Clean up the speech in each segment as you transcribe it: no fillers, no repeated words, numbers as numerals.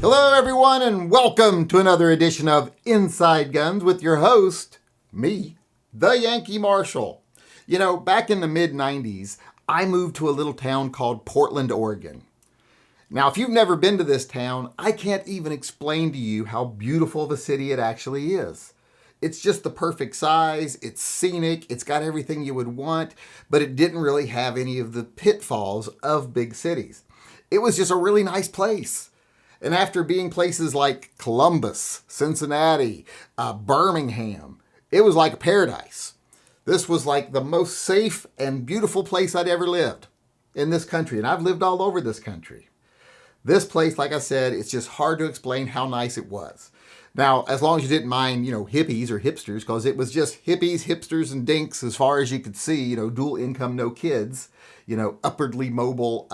Hello, everyone, and welcome to another edition of Inside Guns with your host, me, the Yankee Marshal. You know, back in the mid-90s, I moved to a little town called Portland, Oregon. Now, if you've never been to this town, I can't even explain to you how beautiful of a city it actually is. It's just the perfect size, it's scenic, it's got everything you would want, but it didn't really have any of the pitfalls of big cities. It was just a really nice place. And after being places like Columbus, Cincinnati, Birmingham, it was like a paradise. This was like the most safe and beautiful place I'd ever lived in this country. And I've lived all over this country. This place, like I said, it's just hard to explain how nice it was. Now, as long as you didn't mind, hippies or hipsters, because it was just hippies, hipsters, and dinks as far as you could see, dual income, no kids, upwardly mobile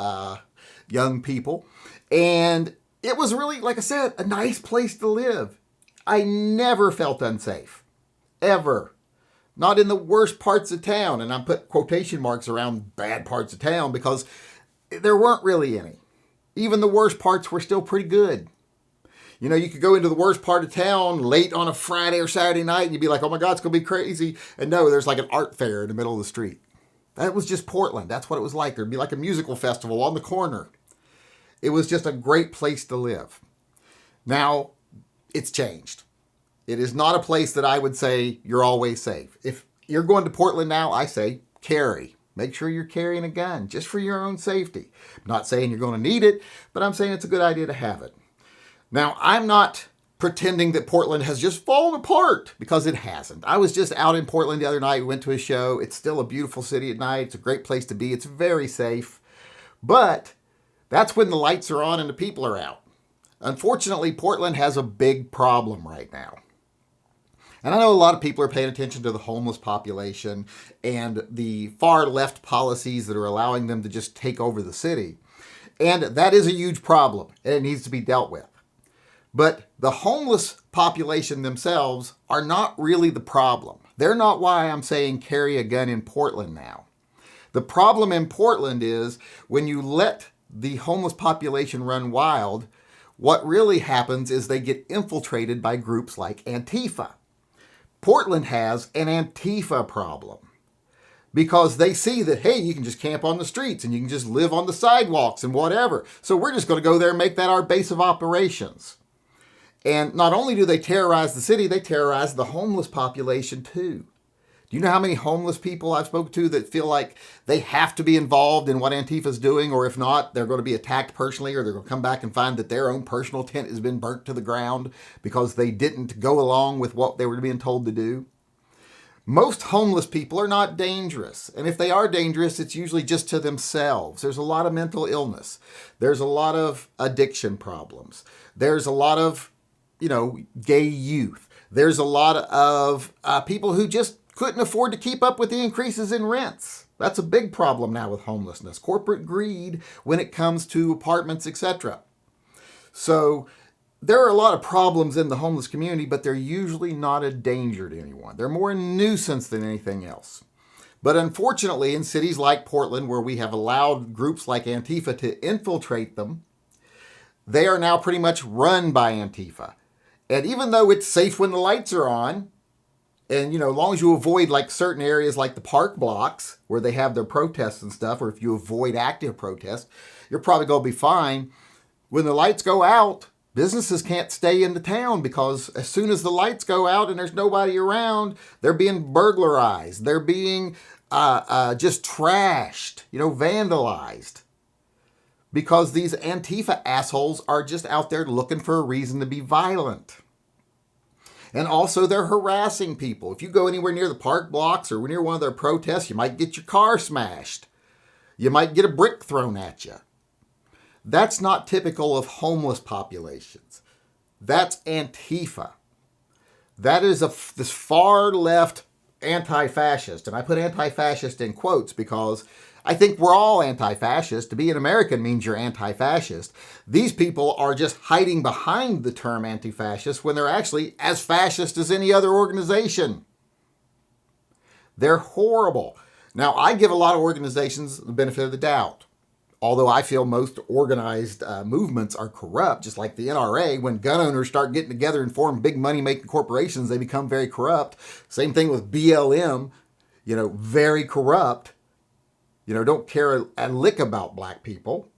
young people. And it was really, like I said, a nice place to live. I never felt unsafe. Ever. Not in the worst parts of town. And I put quotation marks around bad parts of town because there weren't really any. Even the worst parts were still pretty good. You could go into the worst part of town late on a Friday or Saturday night and you'd be like, oh my God, it's going to be crazy. And no, there's like an art fair in the middle of the street. That was just Portland. That's what it was like. There'd be like a musical festival on the corner. It was just a great place to live. Now, it's changed. It is not a place that I would say you're always safe. If you're going to Portland now, I say carry. Make sure you're carrying a gun just for your own safety. I'm not saying you're going to need it, but I'm saying it's a good idea to have it. Now, I'm not pretending that Portland has just fallen apart because it hasn't. I was just out in Portland the other night. We went to a show. It's still a beautiful city at night. It's a great place to be. It's very safe. But that's when the lights are on and the people are out. Unfortunately, Portland has a big problem right now. And I know a lot of people are paying attention to the homeless population and the far left policies that are allowing them to just take over the city. And that is a huge problem and it needs to be dealt with. But the homeless population themselves are not really the problem. They're not why I'm saying carry a gun in Portland now. The problem in Portland is when you let the homeless population run wild, what really happens is they get infiltrated by groups like ANTIFA. Portland has an ANTIFA problem because they see that, hey, you can just camp on the streets and you can just live on the sidewalks and whatever. So we're just going to go there and make that our base of operations. And not only do they terrorize the city, they terrorize the homeless population too. Do you know how many homeless people I've spoken to that feel like they have to be involved in what Antifa's doing, or if not, they're going to be attacked personally, or they're going to come back and find that their own personal tent has been burnt to the ground because they didn't go along with what they were being told to do? Most homeless people are not dangerous. And if they are dangerous, it's usually just to themselves. There's a lot of mental illness. There's a lot of addiction problems. There's a lot of, gay youth. There's a lot of people who just couldn't afford to keep up with the increases in rents. That's a big problem now with homelessness. Corporate greed when it comes to apartments, etc. So there are a lot of problems in the homeless community, but they're usually not a danger to anyone. They're more a nuisance than anything else. But unfortunately, in cities like Portland, where we have allowed groups like Antifa to infiltrate them, they are now pretty much run by Antifa. And even though it's safe when the lights are on, and, as long as you avoid like certain areas like the park blocks where they have their protests and stuff, or if you avoid active protests, you're probably going to be fine. When the lights go out, businesses can't stay in the town because as soon as the lights go out and there's nobody around, they're being burglarized. They're being just trashed, vandalized. Because these Antifa assholes are just out there looking for a reason to be violent. And also they're harassing people. If you go anywhere near the park blocks or near one of their protests, you might get your car smashed. You might get a brick thrown at you. That's not typical of homeless populations. That's Antifa. That is this far left anti-fascist. And I put anti-fascist in quotes because I think we're all anti-fascist. To be an American means you're anti-fascist. These people are just hiding behind the term anti-fascist when they're actually as fascist as any other organization. They're horrible. Now, I give a lot of organizations the benefit of the doubt. Although I feel most organized movements are corrupt, just like the NRA. When gun owners start getting together and form big money-making corporations, they become very corrupt. Same thing with BLM, very corrupt. Don't care a lick about black people.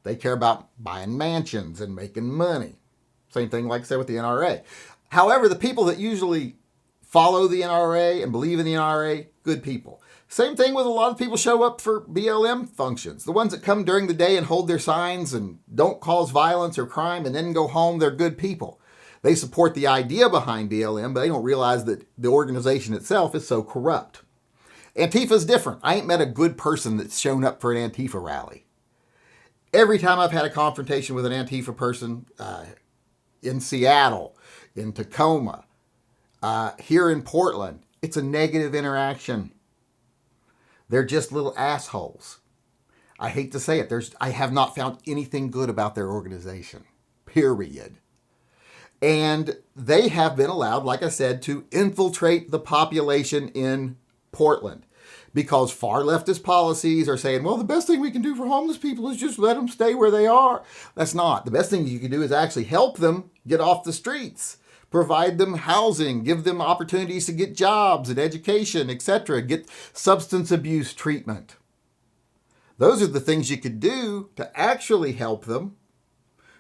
They care about buying mansions and making money. Same thing, like I said, with the NRA. However, the people that usually follow the NRA and believe in the NRA, good people. Same thing with a lot of people show up for BLM functions. The ones that come during the day and hold their signs and don't cause violence or crime and then go home, they're good people. They support the idea behind BLM, but they don't realize that the organization itself is so corrupt. Antifa's different. I ain't met a good person that's shown up for an Antifa rally. Every time I've had a confrontation with an Antifa person in Seattle, in Tacoma, here in Portland, it's a negative interaction. They're just little assholes. I hate to say it. I have not found anything good about their organization, period. And they have been allowed, like I said, to infiltrate the population in Portland because far leftist policies are saying, well, the best thing we can do for homeless people is just let them stay where they are. That's not. The best thing you can do is actually help them get off the streets, provide them housing, give them opportunities to get jobs and education, etc., get substance abuse treatment. Those are the things you could do to actually help them,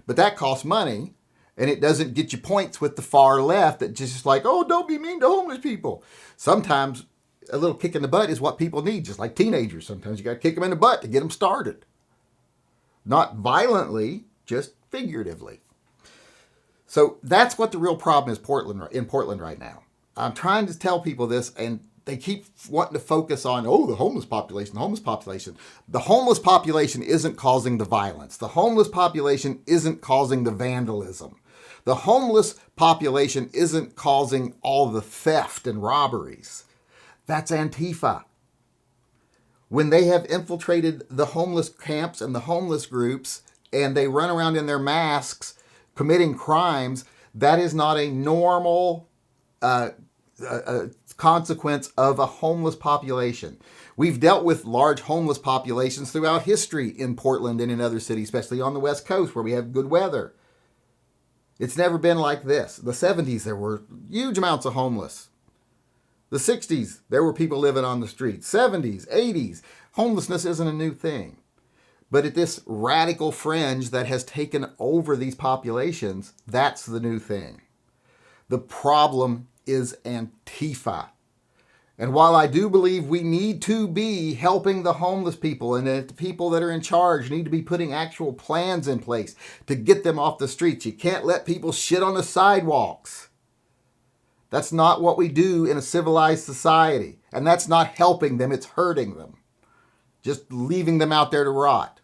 but that costs money. And it doesn't get you points with the far left that just like, oh, don't be mean to homeless people. Sometimes a little kick in the butt is what people need, just like teenagers. Sometimes you got to kick them in the butt to get them started. Not violently, just figuratively. So that's what the real problem is in Portland right now. I'm trying to tell people this, and they keep wanting to focus on, the homeless population, the homeless population. The homeless population isn't causing the violence. The homeless population isn't causing the vandalism. The homeless population isn't causing all the theft and robberies. That's Antifa. When they have infiltrated the homeless camps and the homeless groups and they run around in their masks committing crimes, that is not a normal consequence of a homeless population. We've dealt with large homeless populations throughout history in Portland and in other cities, especially on the West Coast where we have good weather. It's never been like this. The 70s, there were huge amounts of homeless. The 60s, there were people living on the streets. 70s, 80s, homelessness isn't a new thing. But at this radical fringe that has taken over these populations, that's the new thing. The problem is Antifa. And while I do believe we need to be helping the homeless people and the people that are in charge need to be putting actual plans in place to get them off the streets, you can't let people shit on the sidewalks. That's not what we do in a civilized society. And that's not helping them, it's hurting them. Just leaving them out there to rot.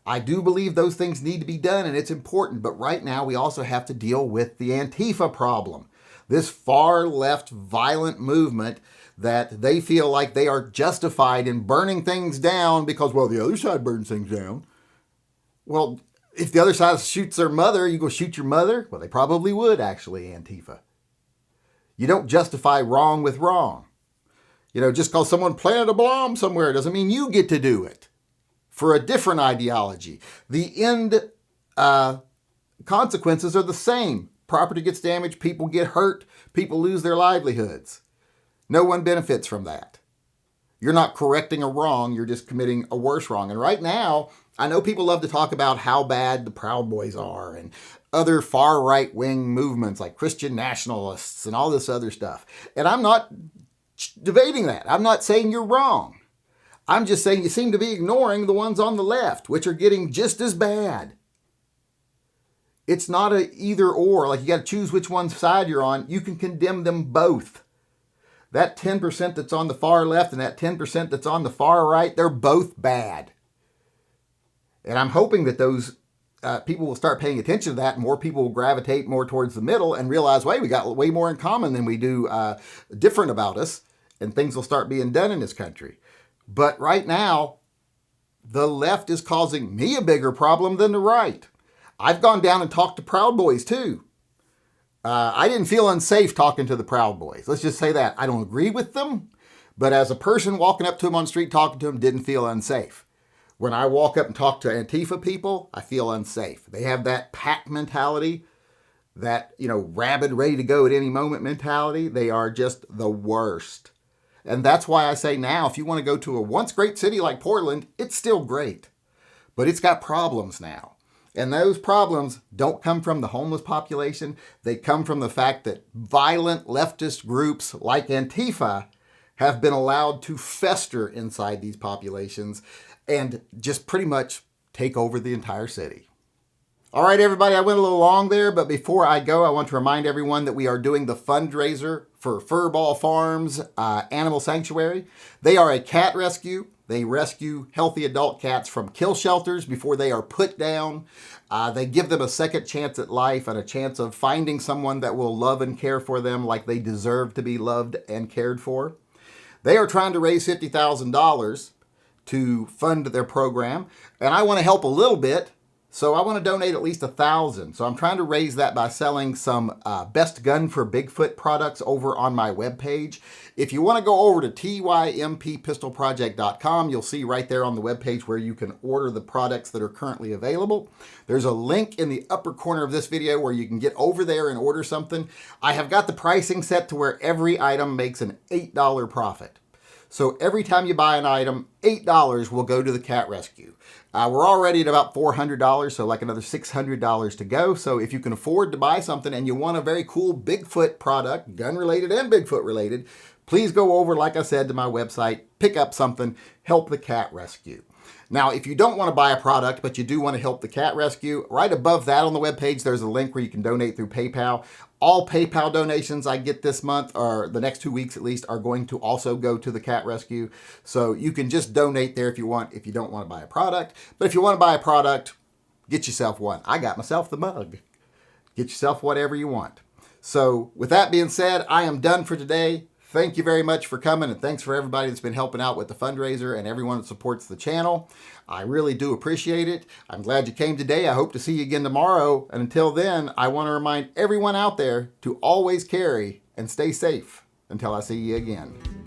I do believe those things need to be done and it's important, but right now we also have to deal with the Antifa problem. This far left violent movement that they feel like they are justified in burning things down because, well, the other side burns things down. Well, if the other side shoots their mother, you go shoot your mother? Well, they probably would, actually, Antifa. You don't justify wrong with wrong. Just because someone planted a bomb somewhere doesn't mean you get to do it for a different ideology. The end consequences are the same. Property gets damaged, people get hurt, people lose their livelihoods. No one benefits from that. You're not correcting a wrong, you're just committing a worse wrong. And right now, I know people love to talk about how bad the Proud Boys are and other far right-wing movements like Christian nationalists and all this other stuff. And I'm not debating that. I'm not saying you're wrong. I'm just saying you seem to be ignoring the ones on the left, which are getting just as bad. It's not a either or, like you got to choose which one side you're on. You can condemn them both. That 10% that's on the far left and that 10% that's on the far right, they're both bad. And I'm hoping that those people will start paying attention to that and more people will gravitate more towards the middle and realize, wait, we got way more in common than we do different about us, and things will start being done in this country. But right now, the left is causing me a bigger problem than the right. I've gone down and talked to Proud Boys too. I didn't feel unsafe talking to the Proud Boys. Let's just say that. I don't agree with them, but as a person walking up to them on the street talking to them, didn't feel unsafe. When I walk up and talk to Antifa people, I feel unsafe. They have that pack mentality, that, rabid, ready to go at any moment mentality. They are just the worst. And that's why I say now, if you want to go to a once great city like Portland, it's still great. But it's got problems now. And those problems don't come from the homeless population. They come from the fact that violent leftist groups like Antifa have been allowed to fester inside these populations and just pretty much take over the entire city. All right, everybody, I went a little long there, but before I go, I want to remind everyone that we are doing the fundraiser for Furball Farms Animal Sanctuary. They are a cat rescue. They rescue healthy adult cats from kill shelters before they are put down. They give them a second chance at life and a chance of finding someone that will love and care for them like they deserve to be loved and cared for. They are trying to raise $50,000 to fund their program, and I want to help a little bit. So I want to donate at least $1,000. So I'm trying to raise that by selling some Best Gun for Bigfoot products over on my webpage. If you want to go over to tympistolproject.com, you'll see right there on the webpage where you can order the products that are currently available. There's a link in the upper corner of this video where you can get over there and order something. I have got the pricing set to where every item makes an $8 profit. So every time you buy an item, $8 will go to the cat rescue. We're already at about $400, so like another $600 to go. So if you can afford to buy something and you want a very cool Bigfoot product, gun-related and Bigfoot-related, please go over, like I said, to my website, pick up something, help the cat rescue. Now, if you don't want to buy a product, but you do want to help the cat rescue, right above that on the webpage, there's a link where you can donate through PayPal. All PayPal donations I get this month, or the next 2 weeks at least, are going to also go to the cat rescue. So you can just donate there if you want, if you don't want to buy a product. But if you want to buy a product, get yourself one. I got myself the mug. Get yourself whatever you want. So with that being said, I am done for today. Thank you very much for coming, and thanks for everybody that's been helping out with the fundraiser and everyone that supports the channel. I really do appreciate it. I'm glad you came today. I hope to see you again tomorrow. And until then, I want to remind everyone out there to always carry and stay safe until I see you again.